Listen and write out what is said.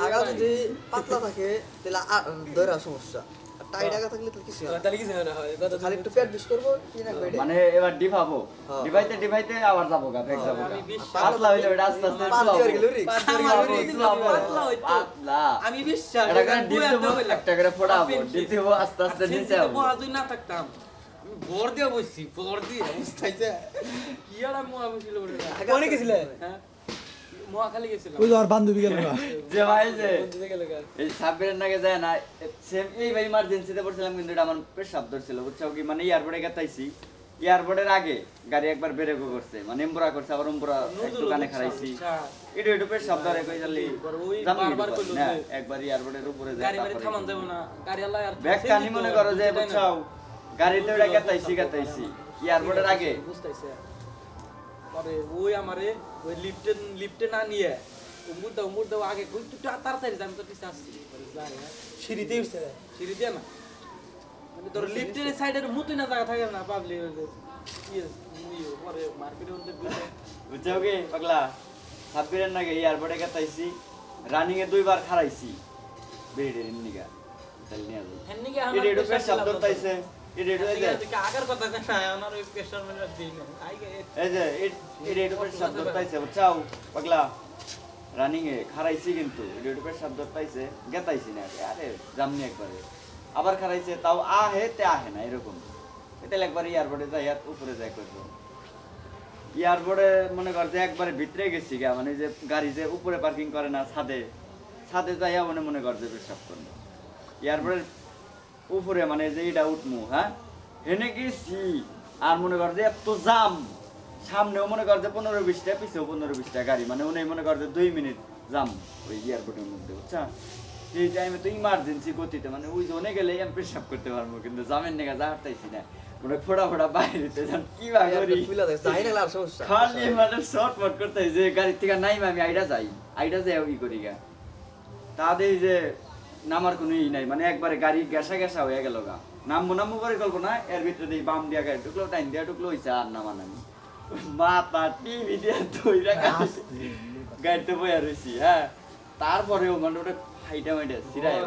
আগা যদি পাতলা থাকে তাহলে ধরা সমস্যা, আর টাইট আগা থাকলে তো কিছু হয় না। তাহলে কিছু হয় না, হয় কথা খালি একটু পেট বিশ করবো কি না পেটে মানে এবার ডিভাবো হ্যাঁ। ডিভাইতে আবার যাবো গা ব্যাক যাবো গা আমি পাতলা হইলে ওটা আস্তে আস্তে পাতলা পাতলা হয়ে গেলে রিক্স। পাতলা আমি বিশ্বাস এটা করে ডিপ দেবো একটা করে ফোড়াবো ডিপ দেবো আস্তে আস্তে নিচে যাবো তুই না থাকতাম আমি ভর দিয়ে বসছি, ভর দিয়ে বুঝতাইছে? কি আর মহা বসছিল কোনে গেছিলে? হ্যাঁ মহাখালী গেছিলাম। ওই আর বান্ধবী গেল না যে ভাই যে বন্ধুদের গেলে গা। এই সাব্বিরের নাকি যায় না সেম এই ভাই ইমার্জেন্সিতে পড়ছিলাম কিন্তু এটা আমার পেশাব ধরছিল বুঝছো কি মানে এয়ারপোর্টে গেতাইছি এয়ারপোর্টের আগে গাড়ি একবার ব্রেকও করছে মানে এমবুরা করছে আবার এমবুরা একটু কানে খারাইছি এটা পেশাব ধরে কই জালি ওই জানি বারবার কইলো না যে একবার এয়ারপোর্টের উপরে যায় গাড়ি মারি থামান দেব না, গাড়ি আল্লাহ আর ব্যাগ কানি মনে করো যে বুঝছো গাড়িতে ওটা গেতাইছি এয়ারপোর্টের আগে বুঝতাইছে। পরে ওই আমারে ওই লিফটে না নিয়ে উমুর দাও আগে কই তুই তাড়াতাড়ি যা, আমি তো পিছে আসছি। পরে যাই সিঁড়িতে উঠছে সিঁড়ি দিয়ে না মানে তোর লিফটের সাইডের মুতুই না জায়গা থাকে না পাবলি পরে মার্কেটের মধ্যে বুঝছো কি পাগলা সাব্বিরের নাকি এয়ারপোর্টে গেতাইছি রানিং এ দুইবার খারাইছি বেডের নিগা তাই নিয়ে যাই হেন্নিকে এটা পেশাব ধরতাইছে আগের কথা না আমার ওই প্রেসার মানে দিই না আইগে এই যে এটা পেশাব ধরতাইছে বুঝছাও পাগলা রানিং এ খারাইছি কিন্তু এটা পেশাব ধরতাইছে গেতাইছি না আরে জামনি একবারে আবার খারাইছে তাও আহে না এরকম এটা একবার এয়ারপোর্টে যাই আর উপরে যাই করবো এয়ারপোর্টে মনে কর যে একবারে ভিতরে গেছি গা মানে যে গাড়ি যে উপরে পার্কিং করে না ছাদে যাইয়া মনে কর যে পেশাব করবো এয়ারপোর্টের উপরে মানে যে এটা উঠমু হ্যাঁ হেনে গেছি আর মনে কর যে এত জাম সামনেও মনে কর যে 15-20টা পিছেও 15-20টা গাড়ি মানে উনি মনে কর যে 2 মিনিট জাম ওই এয়ারপোর্টের মধ্যে বুঝছা এই টাইমে তো ইমার্জেন্সি গতিতে মানে ওই জোনে গেলে আমি পেশাব করতে পারবো কিন্তু জামের নেগা যাওয়ারটাইছি না মানে ফোড়া বাইরেতে যান কি বা করি ফুলা দেয় যাই না আর সমস্যা খালি মানে শর্টফট করতে যে গাড়ি থেকে নাইম আমি আইডা যাই ই করি গা তাদের যে নামার কোনো নাই মানে একবারে গাড়ি গ্যাসা হয়ে গেল গা নামবো করে কল্পনা এর ভিতরে দিয়ে বাম দিয়া গাড়ি ঢুকলো টাইম দিয়া ঢুকলো হইছে আর নামি মাথা টিভি দিয়া ধইরা গাড়িতে বইয়া রয়েছি হ্যাঁ তারপরেও মানে ওটা ফাইটা মাইটা সিরাই